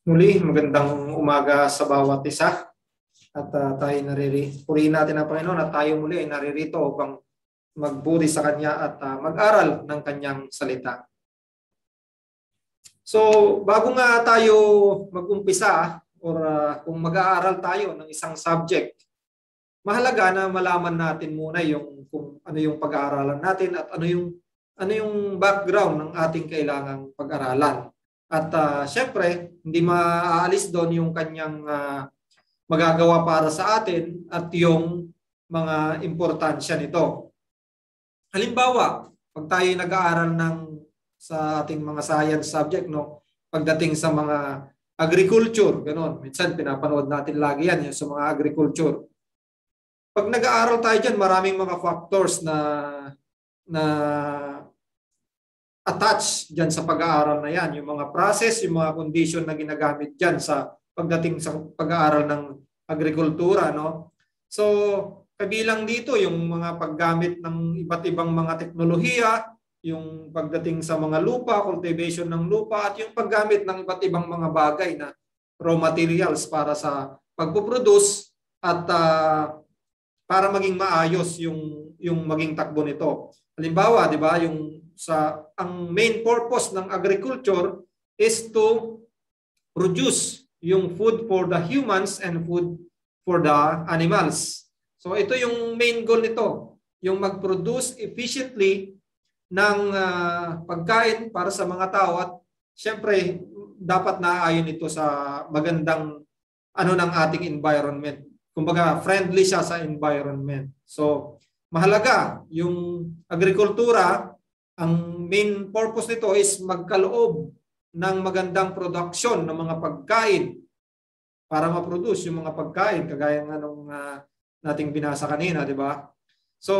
Muli, magandang umaga sa bawat isa at tayo purihin natin ang Panginoon at tayo muli ay naririto upang magburi sa Kanya at mag-aral ng Kanyang salita. So, bago nga tayo mag-umpisa or kung mag-aaral tayo ng isang subject, mahalaga na malaman natin muna yung kung ano yung pag-aaralan natin at ano yung background ng ating kailangang pag-aralan. At syempre, hindi maaalis doon yung kanyang magagawa para sa atin at yung mga importansya nito. Halimbawa, pag tayo nag-aaral sa ating mga science subject, no, pagdating sa mga agriculture, gano'n. Minsan pinapanood natin lagi yan yung sa mga agriculture. Pag nag-aaral tayo dyan, maraming mga factors na attach dyan sa pag-aaral na yan. Yung mga process, yung mga condition na ginagamit dyan sa pagdating sa pag-aaral ng agrikultura. No? So, kabilang dito yung mga paggamit ng iba't ibang mga teknolohiya, yung pagdating sa mga lupa, cultivation ng lupa, at yung paggamit ng iba't ibang mga bagay na raw materials para sa pagpuproduce at para maging maayos yung maging takbo nito. Halimbawa, di ba, ang main purpose ng agriculture is to produce yung food for the humans and food for the animals. So ito yung main goal nito, yung mag-produce efficiently ng pagkain para sa mga tao at syempre dapat naaayon ito sa magandang ng ating environment. Kumbaga friendly siya sa environment. So mahalaga yung agrikultura, ang main purpose nito is magkaloob ng magandang production ng mga pagkain para ma-produce yung mga pagkain kagaya ng nating binasa kanina, di ba? So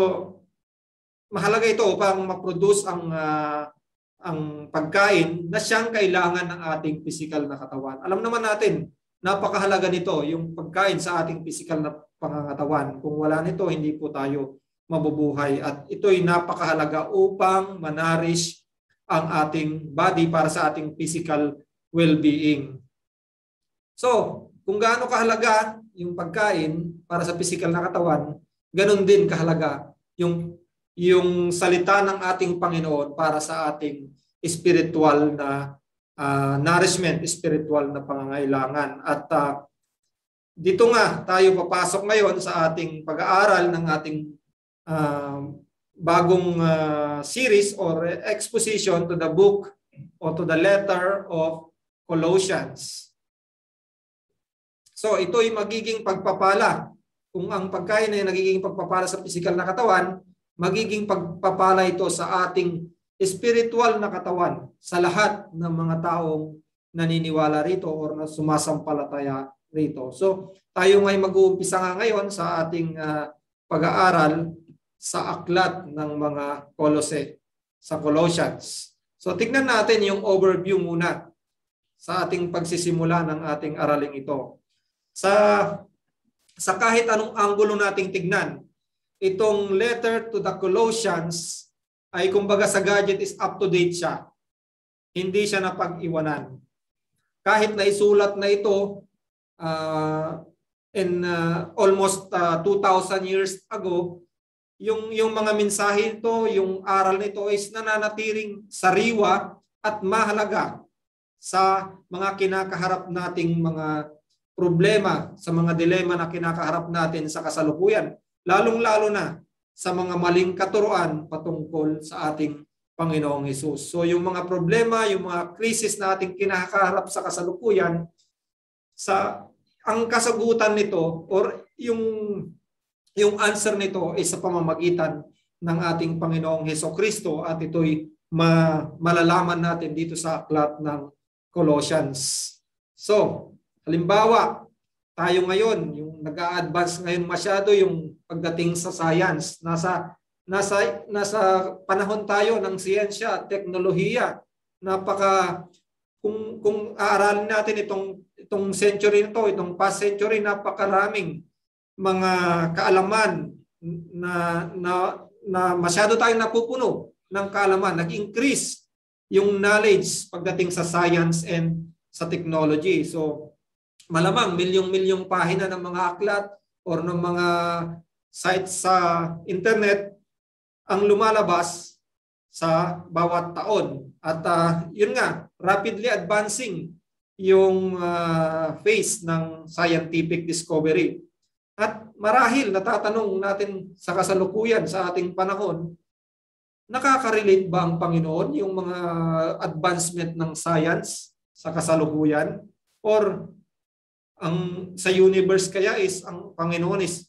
mahalaga ito upang ma-produce ang pagkain na siyang kailangan ng ating physical na katawan. Alam naman natin, napakahalaga nito yung pagkain sa ating physical na pangangatawan. Kung wala nito, hindi po tayo mabubuhay. At ito'y napakahalaga upang manarish ang ating body para sa ating physical well-being. So, kung gaano kahalaga yung pagkain para sa physical na katawan, ganun din kahalaga yung salita ng ating Panginoon para sa ating spiritual na nourishment, spiritual na pangangailangan. At dito nga tayo papasok ngayon sa ating pag-aaral ng ating bagong series or exposition to the book or to the letter of Colossians. So ito'y magiging pagpapala. Kung ang pagkain ay nagiging pagpapala sa physical na katawan, magiging pagpapala ito sa ating spiritual na katawan sa lahat ng mga taong naniniwala rito or na sumasampalataya rito. So tayo ngay mag-uumpisa nga ngayon sa ating pag-aaral sa aklat ng mga Kolose, sa Colossians. So tignan natin yung overview muna sa ating pagsisimula ng ating araling ito. Sa kahit anong anggulo nating tignan, itong letter to the Colossians ay kumbaga sa gadget is up to date siya. Hindi siya napag-iwanan. Kahit na isulat na ito in almost 2,000 years ago, yung mga mensahe ito, yung aral nito is nananatiling sariwa at mahalaga sa mga kinakaharap nating mga problema, sa mga dilema na kinakaharap natin sa kasalukuyan. Lalong-lalo na sa mga maling katuruan patungkol sa ating Panginoong Hesus. So yung mga problema, yung mga krisis na ating kinakaharap sa kasalukuyan, ang kasagutan nito or yung answer nito ay sa pamamagitan ng ating Panginoong Hesukristo at ito'y malalaman natin dito sa aklat ng Colossians. So, halimbawa, tayo ngayon, yung nag-a-advance ngayon masyado yung pagdating sa science. Nasa panahon tayo ng siyensya at teknolohiya. Kung aaralin natin itong century nito, itong past century, napakaraming mga kaalaman na masyado tayong napupuno ng kaalaman. Nag-increase yung knowledge pagdating sa science and sa technology. So malamang milyong-milyong pahina ng mga aklat or ng mga sites sa internet ang lumalabas sa bawat taon. At yun nga, rapidly advancing yung phase ng scientific discovery. At marahil natatanong natin sa kasalukuyan sa ating panahon, nakaka-relate ba ang Panginoon yung mga advancement ng science sa kasalukuyan? Or sa universe kaya is ang Panginoon is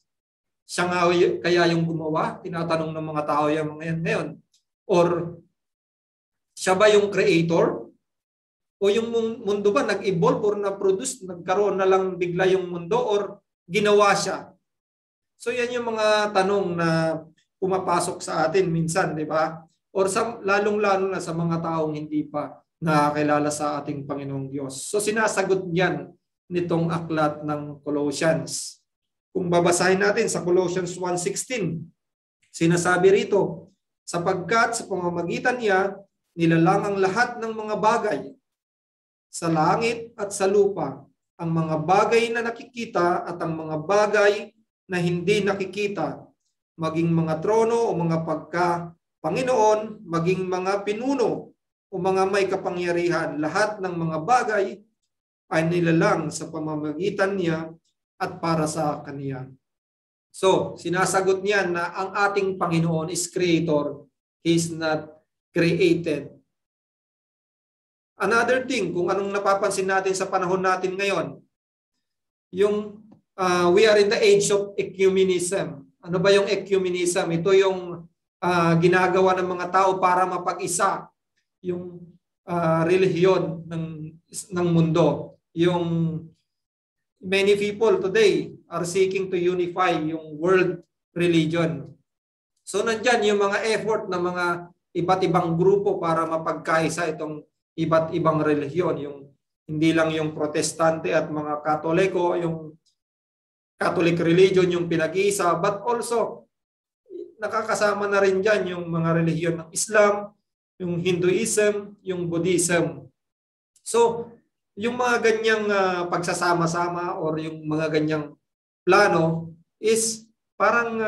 siya nga kaya yung gumawa? Tinatanong ng mga tao yung mga yan ngayon. Or siya ba yung creator? O yung mundo ba nag-evolve or na-produce, nagkaroon na lang bigla yung mundo or ginawa siya? So yan yung mga tanong na pumapasok sa atin minsan, di ba? Or lalong-lalo na sa mga taong hindi pa nakakilala sa ating Panginoong Diyos. So sinasagot niyan nitong aklat ng Colossians. Kung babasahin natin sa Colossians 1:16, sinasabi rito, sapagkat sa pamamagitan niya, nilalang ang lahat ng mga bagay sa langit at sa lupa, ang mga bagay na nakikita at ang mga bagay na hindi nakikita, maging mga trono o mga pagka-Panginoon, maging mga pinuno o mga may kapangyarihan, lahat ng mga bagay ay nilalang sa pamamagitan niya at para sa Kaniya. So, sinasagot niya na ang ating Panginoon is creator. He is not created. Another thing, kung anong napapansin natin sa panahon natin ngayon, yung we are in the age of ecumenism. Ano ba yung ecumenism? Ito yung ginagawa ng mga tao para mapag-isa yung relihiyon ng mundo. Yung many people today are seeking to unify yung world religion. So nandyan yung mga effort ng mga iba't ibang grupo para mapagkaisa itong iba't ibang relihiyon. Yung hindi lang yung Protestante at mga Katoliko, yung Catholic religion yung pinag-iisa, but also nakakasama na rin dyan yung mga relihiyon ng Islam, yung Hinduism, yung Buddhism. So, yung mga ganyang pagsasama-sama or yung mga ganyang plano is parang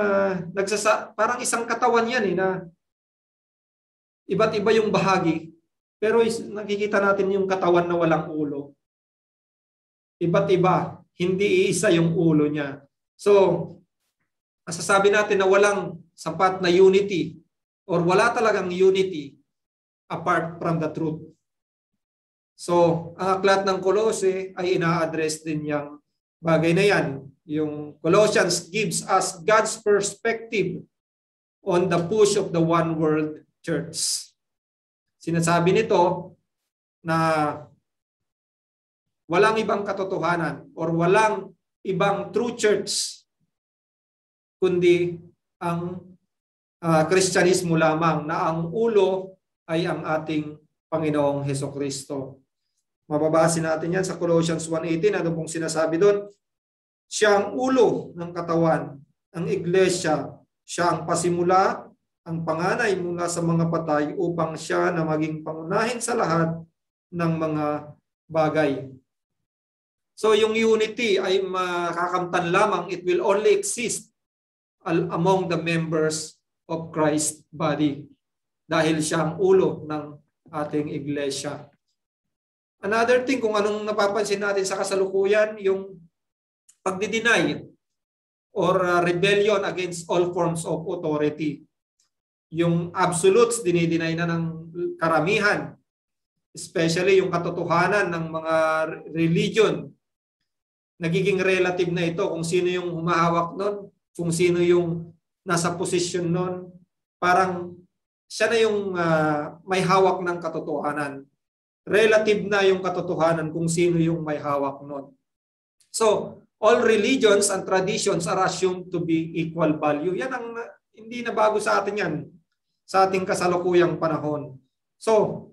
parang isang katawan yan na iba't iba yung bahagi, pero nakikita natin yung katawan na walang ulo. Iba't iba, hindi iisa yung ulo niya. So, masasabi natin na walang sapat na unity or wala talagang unity apart from the truth. So, ang aklat ng Colossae ay ina-address din yung bagay na yan. Yung Colossians gives us God's perspective on the push of the one world church. Sinasabi nito na walang ibang katotohanan or walang ibang true church kundi ang Kristyanismo lamang na ang ulo ay ang ating Panginoong Hesukristo. Mababasa natin yan sa Colossians 1:18. Ano pong sinasabi doon? Siya ang ulo ng katawan, ang iglesia. Siya ang pasimula, ang panganay mula sa mga patay upang siya na maging pangunahin sa lahat ng mga bagay. So yung unity ay makakamtan lamang, it will only exist among the members of Christ's body dahil siya ang ulo ng ating iglesia. Another thing, kung anong napapansin natin sa kasalukuyan, yung pagdi-deny or rebellion against all forms of authority. Yung absolutes, dinideny na ng karamihan, especially yung katotohanan ng mga religion. Nagiging relative na ito kung sino yung humahawak nun, kung sino yung nasa posisyon nun. Parang siya na yung may hawak ng katotohanan. Relative na yung katotohanan kung sino yung may hawak nun. So, all religions and traditions are assumed to be equal value. Yan ang hindi na bago sa atin yan, sa ating kasalukuyang panahon. So,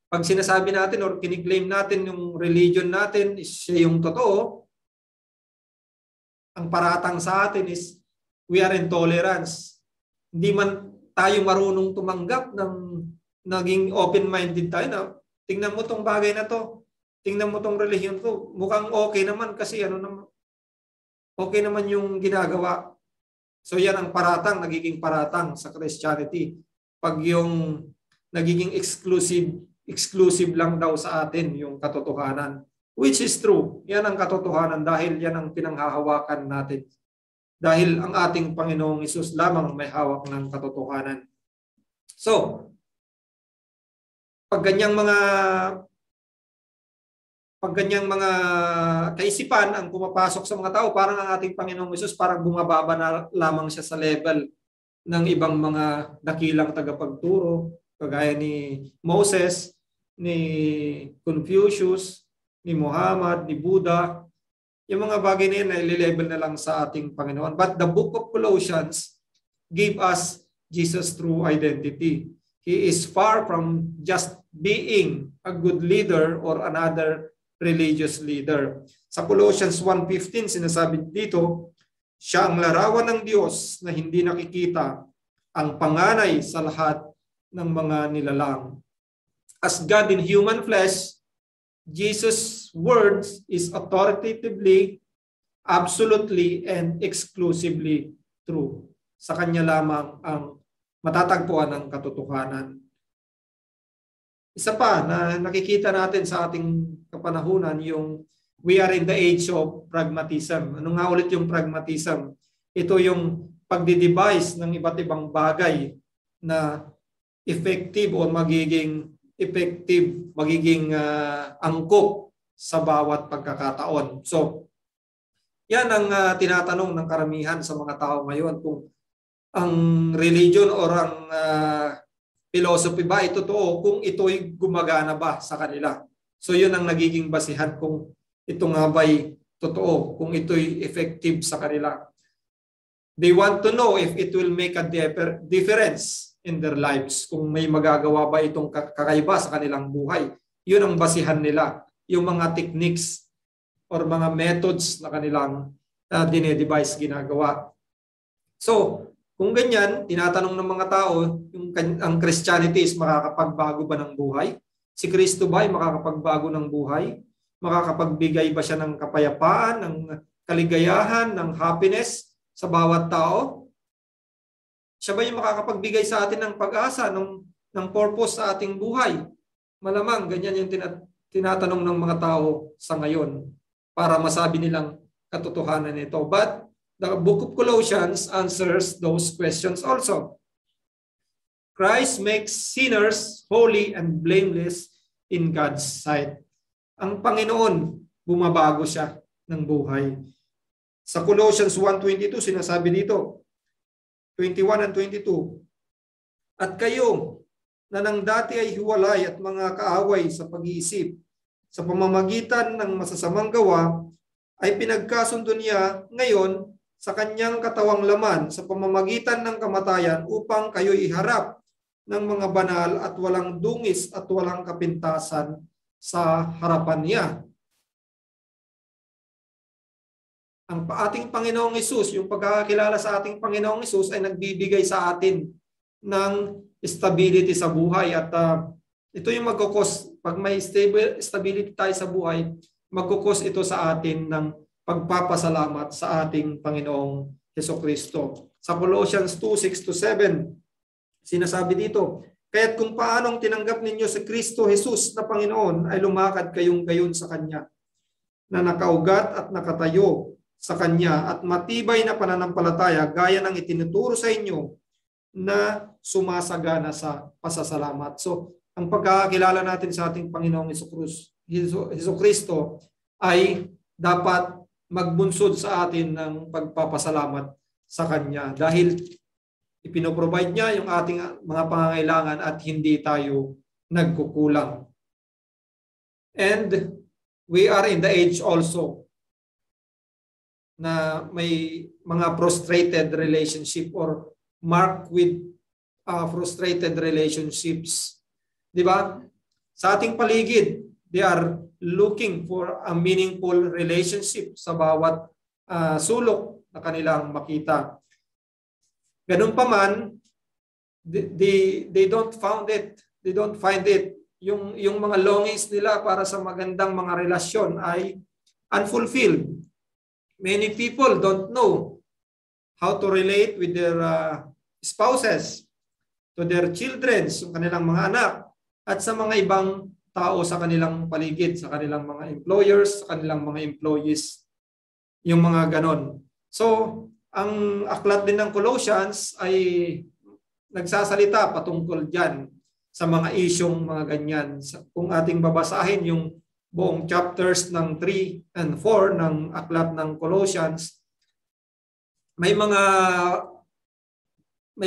pag sinasabi natin or kiniklaim natin yung religion natin is siya yung totoo, ang paratang sa atin is we are intolerance. Hindi man tayo marunong tumanggap ng naging open-minded tayo na tingnan mo tong bagay na to. tingnan mo tong relihiyon to, mukhang okay naman kasi okay naman yung ginagawa. So yan ang paratang, nagiging paratang sa Christianity. Pag yung nagiging exclusive lang daw sa atin yung katotohanan. Which is true. Yan ang katotohanan dahil yan ang pinanghahawakan natin. Dahil ang ating Panginoong Hesus lamang may hawak ng katotohanan. So, pag ganyang mga kaisipan ang pumapasok sa mga tao, parang ang ating Panginoong Hesus parang bumababa na lamang siya sa level ng ibang mga dakilang tagapagturo, kagaya ni Moses, ni Confucius, ni Muhammad, ni Buddha. Yung mga bagay na yun, nai-level na lang sa ating Panginoon. But the book of Colossians gave us Jesus' true identity. He is far from just being a good leader or another religious leader. Sa Colossians 1:15, sinasabi dito, siya ang larawan ng Diyos na hindi nakikita, ang panganay sa lahat ng mga nilalang. As God in human flesh, Jesus' words is authoritatively, absolutely, and exclusively true. Sa Kanya lamang ang matatagpuan ng katotohanan. Isa pa na nakikita natin sa ating kapanahunan yung we are in the age of pragmatism. Ano nga ulit yung pragmatism? Ito yung pagdi-devise ng iba't ibang bagay na effective o magiging angkop sa bawat pagkakataon. So, yan ang tinatanong ng karamihan sa mga tao ngayon kung ang religion or ang philosophy ba ay totoo, kung ito'y gumagana ba sa kanila. So, yun ang nagiging basihan kung ito nga ba'y totoo, kung ito'y effective sa kanila. They want to know if it will make a difference in their lives, kung may magagawa ba itong kakaiba sa kanilang buhay. Yun ang basihan nila, yung mga techniques or mga methods na kanilang dinedevise, ginagawa. So, kung ganyan, tinatanong ng mga tao, ang Christianity is makakapagbago ba ng buhay? Si Kristo ba ay makakapagbago ng buhay? Makakapagbigay ba siya ng kapayapaan, ng kaligayahan, ng happiness sa bawat tao? Siya ba yung makakapagbigay sa atin ng pag-asa, ng purpose sa ating buhay? Malamang, ganyan yung tinatanong ng mga tao sa ngayon para masabi nilang katotohanan nito. But the book of Colossians answers those questions also. Christ makes sinners holy and blameless in God's sight. Ang Panginoon, bumabago siya ng buhay. Sa Colossians 1:22, sinasabi dito, 21 and 22, at kayo na nang dati ay hiwalay at mga kaaway sa pag-iisip, sa pamamagitan ng masasamang gawa, ay pinagkasundo niya ngayon sa kanyang katawang laman sa pamamagitan ng kamatayan upang kayo iharap ng mga banal at walang dungis at walang kapintasan sa harapan niya. Ang ating Panginoong Hesus, yung pagkakakilala sa ating Panginoong Hesus ay nagbibigay sa atin ng stability sa buhay. At ito yung magkukos, pag may stability tayo sa buhay, magkukos ito sa atin ng pagpapasalamat sa ating Panginoong Hesukristo. Sa Colossians 2:6-7, sinasabi dito, kaya't kung paanong tinanggap ninyo si Kristo Jesus na Panginoon, ay lumakad kayong gayon sa Kanya, na nakaugat at nakatayo sa Kanya at matibay na pananampalataya gaya ng itinuturo sa inyo na sumasagana sa pasasalamat. So, ang pagkakakilala natin sa ating Panginoong Hesukristo ay dapat magbunsod sa atin ng pagpapasalamat sa Kanya dahil ipinoprovide niya yung ating mga pangangailangan at hindi tayo nagkukulang. And we are in the age also na may mga frustrated relationship or marked with frustrated relationships. Di ba? Sa ating paligid, they are looking for a meaningful relationship sa bawat sulok na kanilang makita. Ganun pa man, they don't find it yung mga longings nila para sa magandang mga relasyon ay unfulfilled. Many people don't know how to relate with their spouses, to their children, sa kanilang mga anak, at sa mga ibang tao sa kanilang paligid, sa kanilang mga employers, sa kanilang mga employees, yung mga ganon. So, ang aklat din ng Colossians ay nagsasalita patungkol dyan sa mga isyong mga ganyan. Kung ating babasahin yung buong chapters ng 3 and 4 ng aklat ng Colossians, may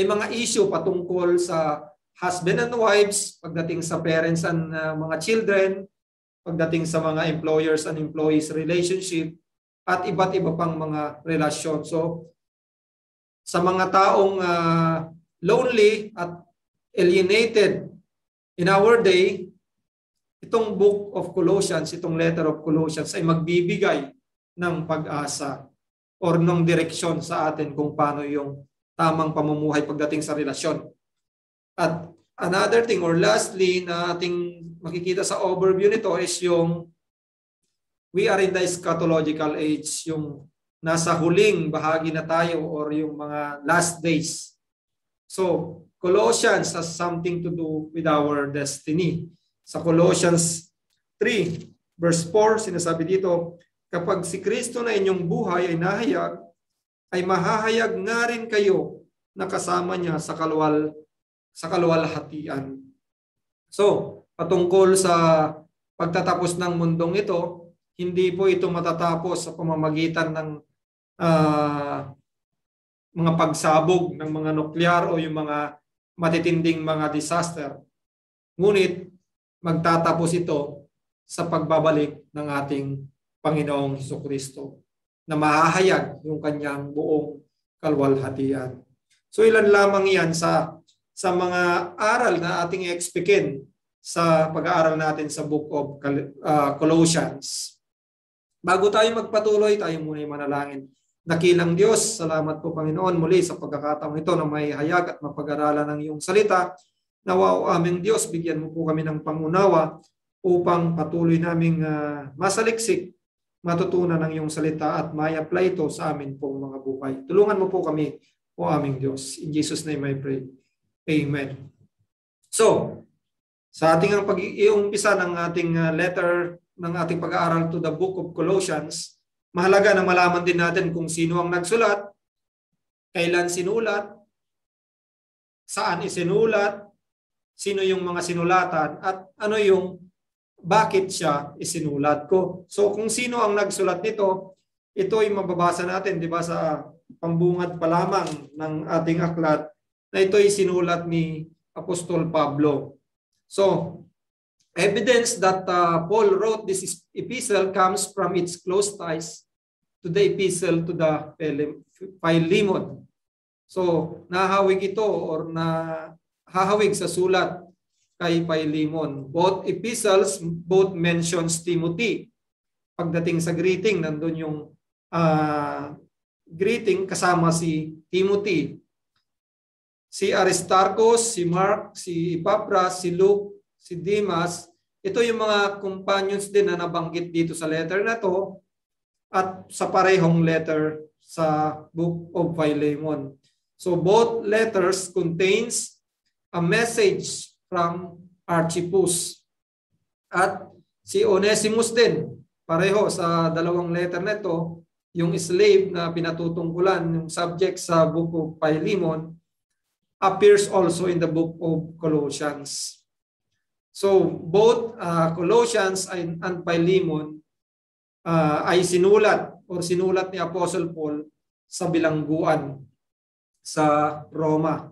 mga issue patungkol sa husband and wives, pagdating sa parents and mga children, pagdating sa mga employers and employees relationship, at iba't iba pang mga relasyon. So, sa mga taong lonely at alienated in our day, itong book of Colossians, itong letter of Colossians ay magbibigay ng pag-asa or ng direksyon sa atin kung paano yung tamang pamumuhay pagdating sa relasyon. At another thing or lastly na ating makikita sa overview nito is yung we are in the eschatological age, yung nasa huling bahagi na tayo or yung mga last days. So, Colossians has something to do with our destiny. Sa Colossians 3, verse 4, sinasabi dito, kapag si Kristo na inyong buhay ay nahayag, ay mahahayag nga rin kayo na kasama niya sa kaluwalhatian. So, patungkol sa pagtatapos ng mundong ito, hindi po ito matatapos sa pamamagitan ng mga pagsabog ng mga nuklear o yung mga matitinding mga disaster. Ngunit magtatapos ito sa pagbabalik ng ating Panginoong Hesukristo na mahahayag yung kanyang buong kaluwalhatian. So ilan lamang yan sa mga aral na ating i-expectin sa pag-aaral natin sa Book of Colossians. Bago tayo magpatuloy, tayo muna yung manalangin. Dakilang Diyos, salamat po Panginoon muli sa pagkakataong ito na may hayag at mapag-aralan ng iyong salita. Nawa o aming Diyos, bigyan mo po kami ng pangunawa upang patuloy naming masaliksik, matutunan ng iyong salita at may-apply ito sa amin pong mga buhay. Tulungan mo po kami o aming Diyos. In Jesus' name I pray. Amen. So, sa ating pag-iumpisa ng ating letter ng ating pag-aaral to the Book of Colossians, mahalaga na malaman din natin kung sino ang nagsulat, kailan sinulat, saan isinulat, sino yung mga sinulatan, at ano yung bakit siya isinulat ko. So kung sino ang nagsulat nito, ito ay mababasa natin, di ba, sa pambungad pa lamang ng ating aklat na ito ay sinulat ni Apostol Pablo. So, evidence that Paul wrote this epistle comes from its close ties to the epistle to the Philemon. So, nahawig ito or nahahawig sa sulat kay Philemon. Both epistles, both mentions Timothy. Pagdating sa greeting, nandun yung greeting kasama si Timothy. Si Aristarchus, si Mark, si Epaphras, si Luke, si Demas, ito yung mga companions din na nabanggit dito sa letter na to at sa parehong letter sa Book of Philemon. So both letters contains a message from Archippus. At si Onesimus din, pareho sa dalawang letter na ito, yung slave na pinatutungkulan, yung subject sa Book of Philemon, appears also in the Book of Colossians. So both Colossians and Philemon ay sinulat ni Apostle Paul sa bilangguan sa Roma.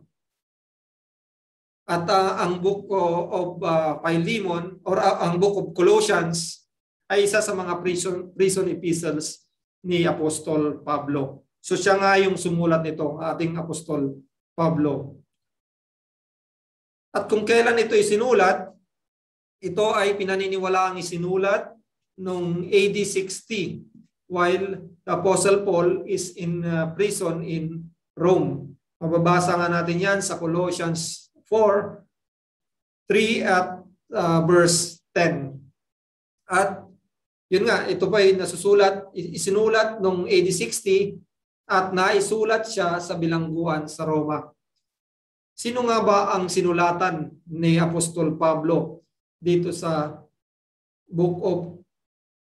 At ang Book of Philemon or ang Book of Colossians ay isa sa mga prison epistles ni Apostol Pablo. So siya nga yung sumulat nito, ating Apostol Pablo. At kung kailan ito isinulat, ito ay pinaniniwalaang isinulat noong AD 60 while the Apostle Paul is in prison in Rome. Mababasa nga natin yan sa Colossians 4:3 at verse 10. At yun nga, ito pa ay isinulat noong AD 60 at naisulat siya sa bilangguan sa Roma. Sino nga ba ang sinulatan ni Apostol Pablo dito sa Book of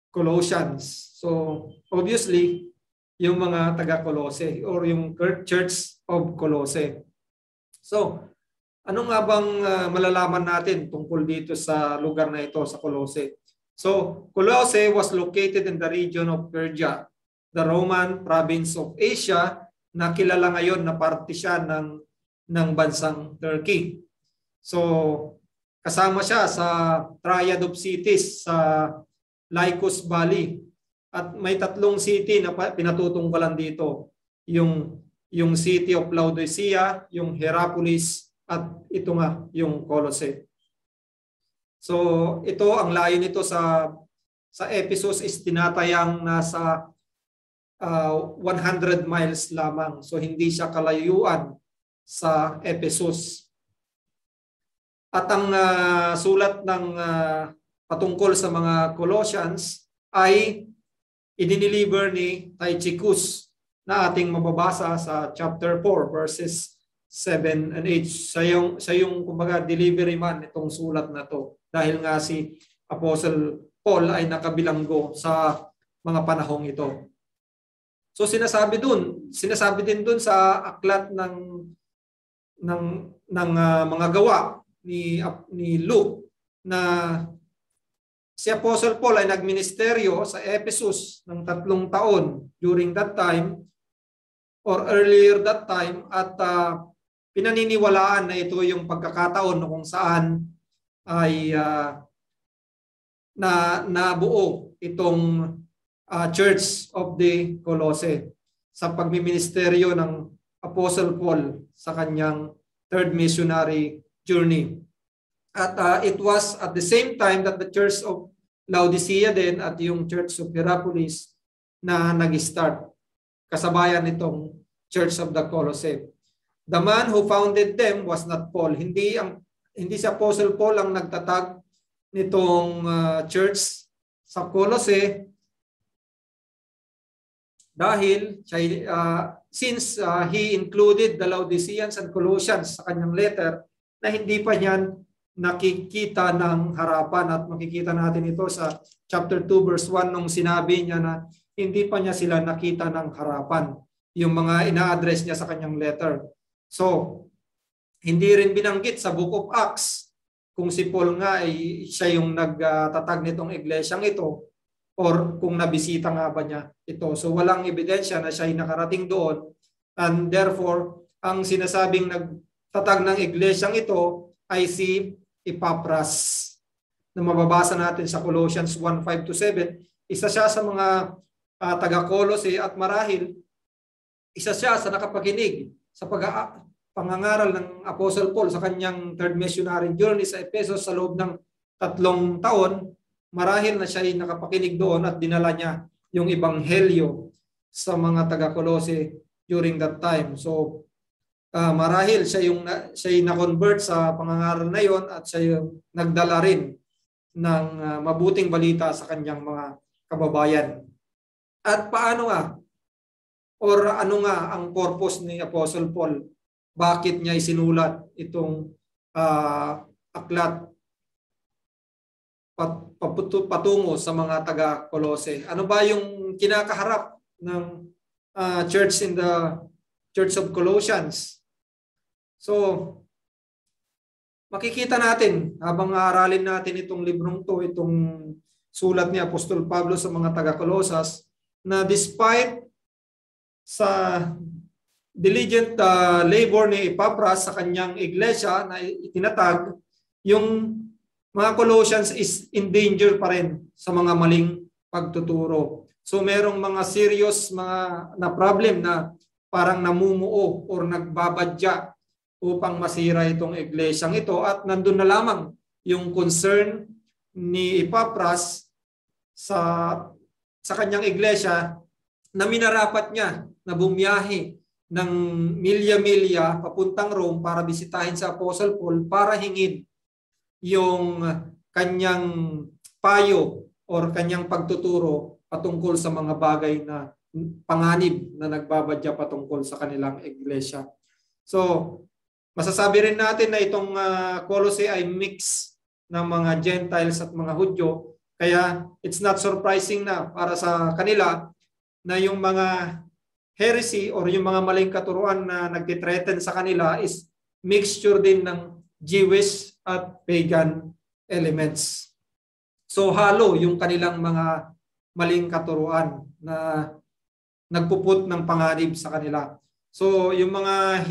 Colossians? So, obviously, yung mga taga-Colossae or yung Church of Colossae. So, ano nga bang malalaman natin tungkol dito sa lugar na ito sa Colossae? So, Colossae was located in the region of Persia, the Roman province of Asia, na kilala ngayon na parte siya ng bansang Turkey. So, kasama siya sa Triad of Cities sa Lycus Valley. At may 3 city na pinatutunggalan dito. Yung city of Laodicea, yung Hierapolis, at ito nga, yung Colossae. So, ito, ang layo nito sa Ephesus is tinatayang nasa 100 miles lamang. So, hindi siya kalayuan sa Ephesus. At ang sulat ng patungkol sa mga Colossians ay idiniliver ni Tychicus na ating mababasa sa chapter 4 verses 7 and 8. Siya yung kumbaga delivery man itong sulat na to. Dahil nga si Apostle Paul ay nakabilanggo sa mga panahong ito. So sinasabi din dun sa aklat ng mga gawa ni Luke na si Apostle Paul ay nagministeryo sa Ephesus ng 3 taon during that time or earlier that time at pinaniniwalaan na ito yung pagkakataon kung saan ay nabuo itong Church of the Colossae sa pagmiministeryo ng Apostle Paul sa kanyang 3rd missionary journey. At it was at the same time that the Church of Laodicea din at yung Church of Hierapolis na nag-start. Kasabayan nitong Church of the Colossae. The man who founded them was not Paul. Hindi si Apostle Paul ang nagtatag nitong church sa Colossae dahil since he included the Laodiceans and Colossians sa kanyang letter na hindi pa niyan nakikita ng harapan, at makikita natin ito sa chapter 2 verse 1 nung sinabi niya na hindi pa niya sila nakita ng harapan, yung mga ina-address niya sa kanyang letter. So, hindi rin binanggit sa Book of Acts kung si Paul nga ay siya yung nagtatag nitong iglesyang ito or kung nabisita nga ba niya ito. So walang ebidensya na siya ay nakarating doon, and therefore ang sinasabing nagtatag ng iglesyang ito ay si Epaphras na mababasa natin sa Colossians 1:5-7. Isa siya sa mga taga-Colossae at marahil isa siya sa nakapakinig sa pangangaral ng Apostle Paul sa kanyang 3rd missionary journey sa Ephesus sa loob ng 3 taon. Marahil na siya ay nakapakinig doon at dinala niya yung ebanghelyo sa mga taga-Colossae during that time. So marahil siya yung na-convert sa pangangaral na yon at siya yung nagdala rin ng mabuting balita sa kanyang mga kababayan. At paano nga or ano nga ang purpose ni Apostle Paul? Bakit niya isinulat itong aklat patungo sa mga taga-Colossae? Ano ba yung kinakaharap ng church in the Church of Colossians? So, makikita natin habang aaralin natin itong librong to, itong sulat ni Apostol Pablo sa mga taga-Colosas, na despite sa diligent labor ni Epaphras sa kanyang iglesia na itinatag, yung mga Colossians is in danger pa rin sa mga maling pagtuturo. So merong mga serious na problem na parang namumuo or nagbabadya upang masira itong iglesyang ito, at nandun na lamang yung concern ni Epaphras sa kanyang iglesia na minarapat niya na bumiyahe ng milya-milya papuntang Rome para bisitahin sa Apostle Paul para hingin yung kanyang payo or kanyang pagtuturo patungkol sa mga bagay na panganib na nagbabadya patungkol sa kanilang iglesia. So, masasabi rin natin na itong Colossae ay mix ng mga Gentiles at mga Hudyo. Kaya it's not surprising na para sa kanila na yung mga heresy or yung mga maling katuruan na nagtitreten sa kanila is mixture din ng Jewish at pagan elements. So halo yung kanilang mga maling katuruan na nagpuput ng panganib sa kanila. So yung mga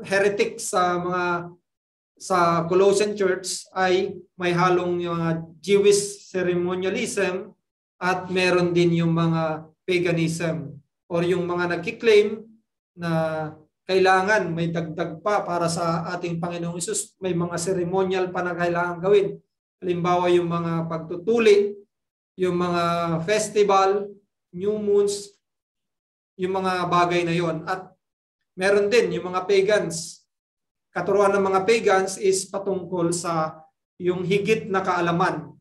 heretics sa Colossian Church ay may halong yung mga Jewish ceremonialism at meron din yung mga paganism or yung mga nagki-claim na kailangan may dagdag pa para sa ating Panginoong Hesus, may mga ceremonial pa na kailangan gawin. Halimbawa yung mga pagtutuli, yung mga festival, new moons, yung mga bagay na yon. At meron din yung mga pagans. Katuruan ng mga pagans is patungkol sa yung higit na kaalaman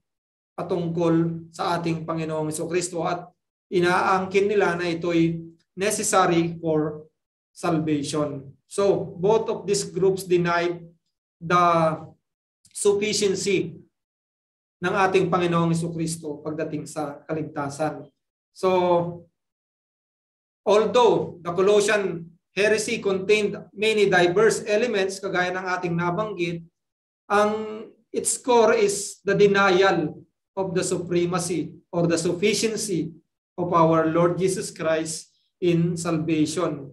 patungkol sa ating Panginoong Jesucristo at inaangkin nila na ito'y necessary for salvation. So, both of these groups denied the sufficiency ng ating Panginoong Jesucristo pagdating sa kaligtasan. So, although the Colossian heresy contained many diverse elements, kagaya ng ating nabanggit, its core is the denial of the supremacy or the sufficiency of our Lord Jesus Christ in salvation.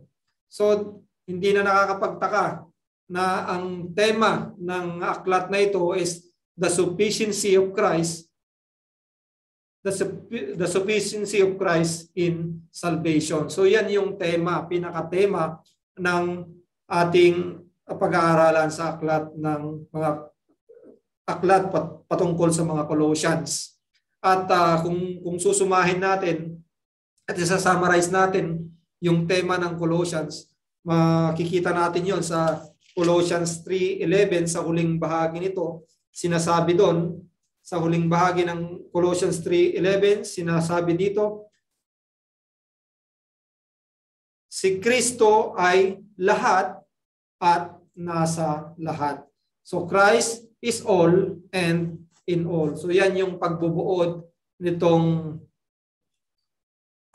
So, hindi na nakakapagtaka na ang tema ng aklat na ito is the sufficiency of Christ, the sufficiency of Christ in salvation. So yan yung tema, pinakatema ng ating pag-aaralan sa aklat ng mga aklat patungkol sa mga Colossians. At kung susumahin natin at isa-summarize natin yung tema ng Colossians, makikita natin yon sa Colossians 3:11 sa huling bahagi nito. Sinasabi doon sa huling bahagi ng Colossians 3:11, sinasabi dito, si Kristo ay lahat at nasa lahat. So Christ is all and in all. So yan yung pagbubuod nitong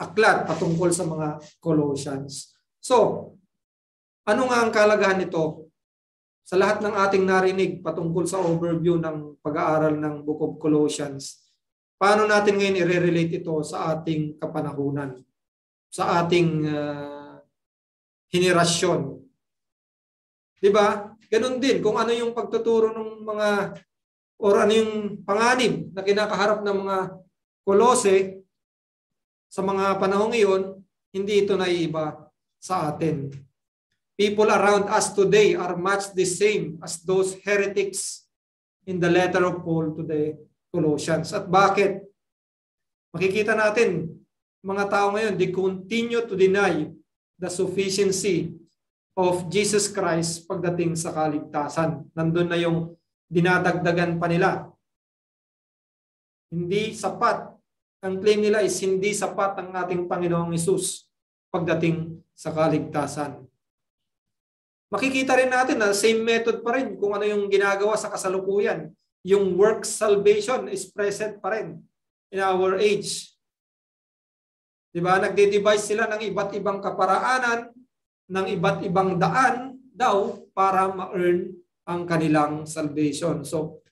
aklat patungkol sa mga Colossians. So, ano nga ang kalagahan nito? Sa lahat ng ating narinig patungkol sa overview ng pag-aaral ng Book of Colossians, paano natin ngayon i-relate ito sa ating kapanahunan, sa ating henerasyon? Diba? Ganun din, kung ano yung pagtuturo ng mga, or ano yung panganib na kinakaharap ng mga Kolose sa mga panahong iyon, hindi ito naiiba sa atin. People around us today are much the same as those heretics in the letter of Paul to the Colossians. At bakit? Makikita natin, mga tao ngayon, they continue to deny the sufficiency of Jesus Christ pagdating sa kaligtasan. Nandun na yung dinadagdagan pa nila. Hindi sapat. Ang claim nila is hindi sapat ang ating Panginoong Hesus pagdating sa kaligtasan. Makikita rin natin na same method pa rin kung ano yung ginagawa sa kasalukuyan. Yung works salvation is present pa rin in our age. Diba? Nagde-devise sila ng iba't ibang kaparaanan, ng iba't ibang daan daw para ma-earn ang kanilang salvation. So,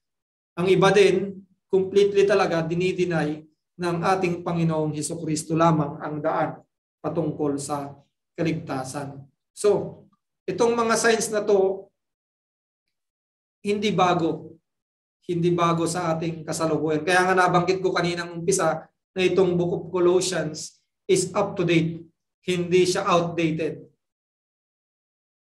ang iba din, completely talaga dinideny ng ating Panginoong Hesukristo lamang ang daan patungkol sa kaligtasan. So, itong mga signs na to, hindi bago. Hindi bago sa ating kasalukuyan. Kaya nga nabanggit ko kaninang umpisa na itong Book of Colossians is up to date. Hindi siya outdated.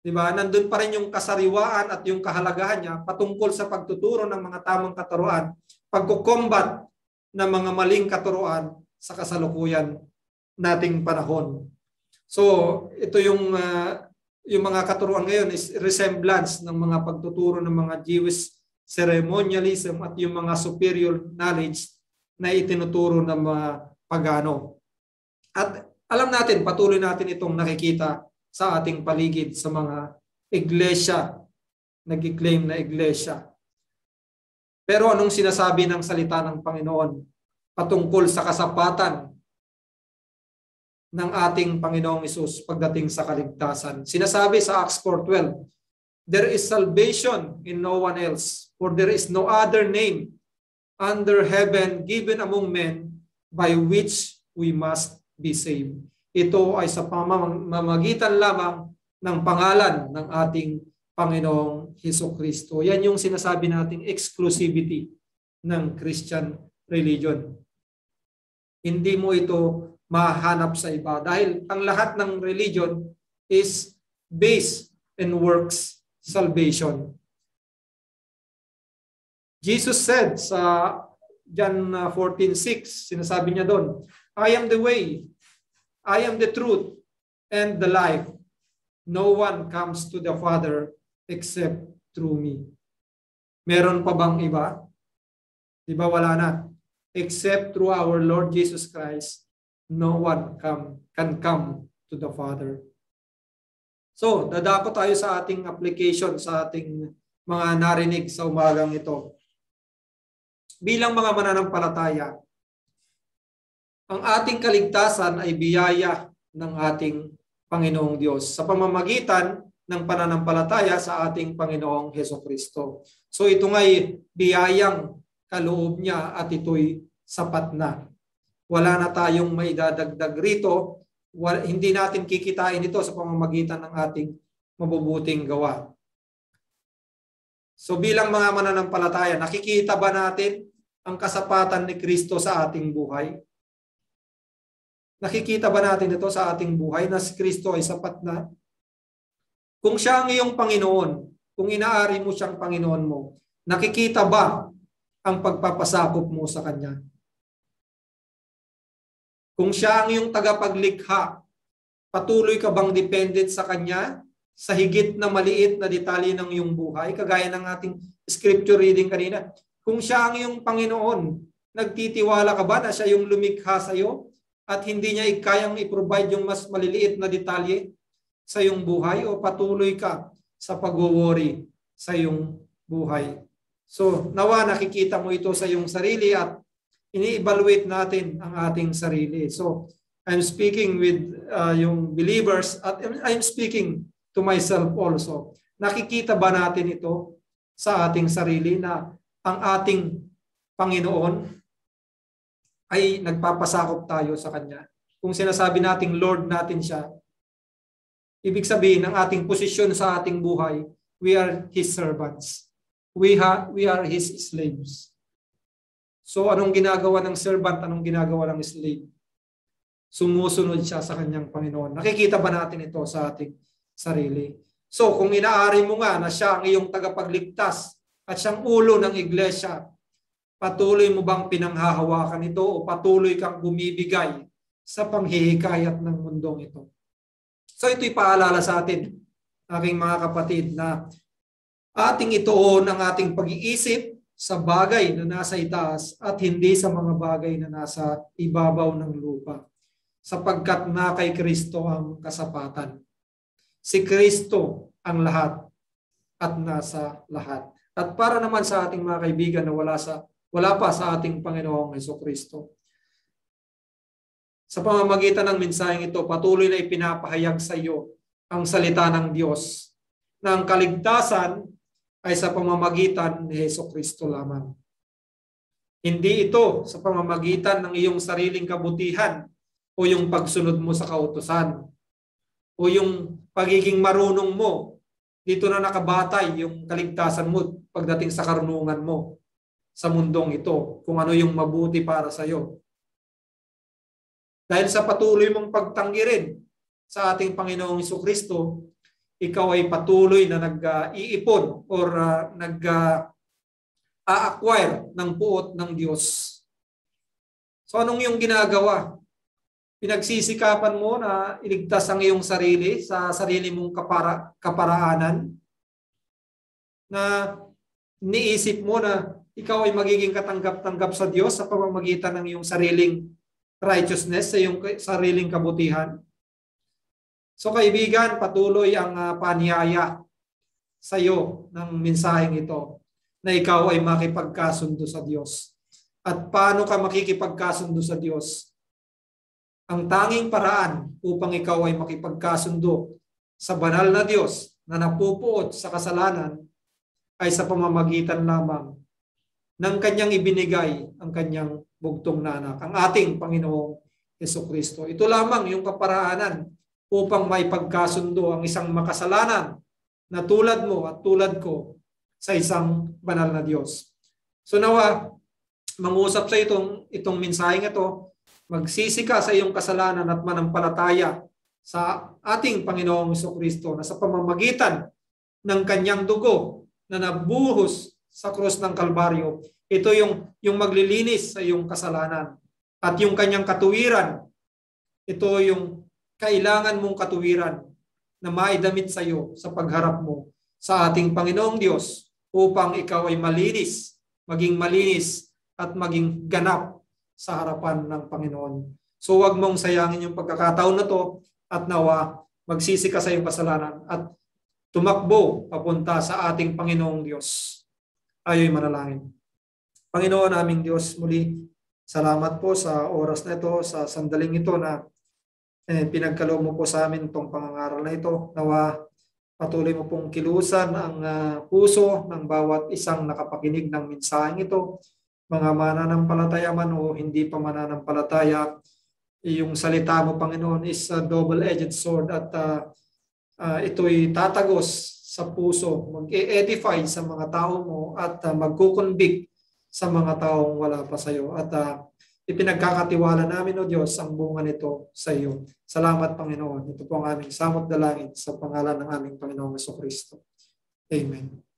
Diba? Nandun pa rin yung kasariwaan at yung kahalagahan niya patungkol sa pagtuturo ng mga tamang katuruan, pagkukombat ng mga maling katuruan sa kasalukuyan nating panahon. So, ito yung mga katuruan ngayon is resemblance ng mga pagtuturo ng mga Jewish ceremonialism at yung mga superior knowledge na itinuturo ng mga pagano. At alam natin, patuloy natin itong nakikita sa ating paligid sa mga iglesia, nag-claim na iglesia. Pero anong sinasabi ng salita ng Panginoon patungkol sa kasapatan ng ating Panginoong Hesus pagdating sa kaligtasan? Sinasabi sa Acts 4:12, there is salvation in no one else, for there is no other name under heaven given among men by which we must be saved. Ito ay sa pamamagitan lamang ng pangalan ng ating Panginoong Hesukristo. Yan yung sinasabi nating exclusivity ng Christian religion. Hindi mo ito mahanap sa iba dahil ang lahat ng religion is based in works salvation. Jesus said sa John 14:6, sinasabi niya doon, I am the way, I am the truth, and the life. No one comes to the Father except through me. Meron pa bang iba? Di ba wala na? Except through our Lord Jesus Christ, no one can come to the Father. So, dadako tayo sa ating application, sa ating mga narinig sa umagang ito. Bilang mga mananampalataya, ang ating kaligtasan ay biyaya ng ating Panginoong Diyos sa pamamagitan ng pananampalataya sa ating Panginoong Hesukristo. So ito nga'y biyayang kaloob niya at ito'y sapat na. Wala na tayong maidadagdag rito. Hindi natin kikitain ito sa pamamagitan ng ating mabubuting gawa. So bilang mga mananampalataya, nakikita ba natin ang kasapatan ni Kristo sa ating buhay? Nakikita ba natin ito sa ating buhay na si Kristo ay sapat na? Kung siya ang iyong Panginoon, kung inaari mo siyang Panginoon mo, nakikita ba ang pagpapasakop mo sa Kanya? Kung siya ang iyong tagapaglikha, patuloy ka bang dependent sa Kanya sa higit na maliit na detalye ng iyong buhay? Kagaya ng ating scripture reading kanina. Kung siya ang iyong Panginoon, nagtitiwala ka ba na siya yung lumikha sa iyo? At hindi niya kayang i-provide yung mas maliliit na detalye sa iyong buhay o patuloy ka sa pag-worry sa iyong buhay. So, nawa nakikita mo ito sa iyong sarili at ini-evaluate natin ang ating sarili. So, I'm speaking with yung believers at I'm speaking to myself also. Nakikita ba natin ito sa ating sarili na ang ating Panginoon ay nagpapasakop tayo sa Kanya? Kung sinasabi nating Lord natin siya, ibig sabihin ng ating posisyon sa ating buhay, we are His servants. We are His slaves. So anong ginagawa ng servant? Anong ginagawa ng slave? Sumusunod siya sa kanyang Panginoon. Nakikita ba natin ito sa ating sarili? So kung inaari mo nga na siya ang iyong tagapagligtas at siyang ulo ng iglesia, patuloy mo bang pinanghahawakan ito o patuloy kang bumibigay sa panghihikayat ng mundong ito? So ito'y paalala sa atin, aking mga kapatid, na ating ituon ang ating pag-iisip sa bagay na nasa itaas at hindi sa mga bagay na nasa ibabaw ng lupa. Sapagkat na kay Kristo ang kasapatan. Si Kristo ang lahat at nasa lahat. At para naman sa ating mga kaibigan na wala pa sa ating Panginoong Hesukristo, sa pamamagitan ng mensaheng ito, patuloy na ipinapahayag sa iyo ang salita ng Diyos na ang kaligtasan ay sa pamamagitan ni Hesukristo lamang. Hindi ito sa pamamagitan ng iyong sariling kabutihan o yung pagsunod mo sa kautusan o yung pagiging marunong mo. Dito na nakabatay yung kaligtasan mo pagdating sa karunungan mo sa mundong ito, kung ano yung mabuti para sa iyo. Dahil sa patuloy mong pagtanggirin sa ating Panginoong Hesukristo, ikaw ay patuloy na nag-iipon or nag-acquire ng puot ng Diyos. So anong yung ginagawa? Pinagsisikapan mo na iligtas ang iyong sarili sa sarili mong kaparaanan, na iniisip mo na ikaw ay magiging katanggap-tanggap sa Diyos sa pamamagitan ng iyong sariling righteousness, sa iyong sariling kabutihan. So kaibigan, patuloy ang paniyaya sa iyo ng mensaheng ito na ikaw ay makipagkasundo sa Diyos. At paano ka makikipagkasundo sa Diyos? Ang tanging paraan upang ikaw ay makipagkasundo sa banal na Diyos na napupuot sa kasalanan ay sa pamamagitan lamang ng kanyang ibinigay ang kanyang bugtong na anak, ang ating Panginoong Jesucristo. Ito lamang yung kaparaanan upang maipagkasundo ang isang makasalanan na tulad mo at tulad ko sa isang banal na Diyos. So nawa, mangusap sa itong mensaheng ito, magsisi ka sa iyong kasalanan at manampalataya sa ating Panginoong Jesucristo na sa pamamagitan ng kanyang dugo na nabuhos sa krus ng Kalbaryo, ito yung maglilinis sa iyong kasalanan. At yung kanyang katuwiran, ito yung kailangan mong katuwiran na maidamit sa iyo sa pagharap mo sa ating Panginoong Diyos upang ikaw ay malinis, maging malinis at maging ganap sa harapan ng Panginoon. So huwag mong sayangin yung pagkakataon na to at nawa magsisi ka sa iyong kasalanan at tumakbo papunta sa ating Panginoong Diyos. Ayo'y manalangin. Panginoon aming Diyos, muli salamat po sa oras na ito, sa sandaling ito na pinagkaloob mo po sa amin itong pangangaral na ito. Nawa patuloy mo pong kilusan ang puso ng bawat isang nakapakinig ng mensaheng ito, mga mananampalataya man o hindi pa mananampalataya. Yung salita mo, Panginoon, is a double-edged sword at ito'y tatagos sa puso, mag-edify sa mga tao mo at magkukonvict sa mga taong wala pa sa iyo. At ipinagkakatiwala namin, O Diyos, ang bunga nito sa iyo. Salamat, Panginoon. Ito po ang aming samot dalangin sa pangalan ng aming Panginoong Jesucristo. Amen.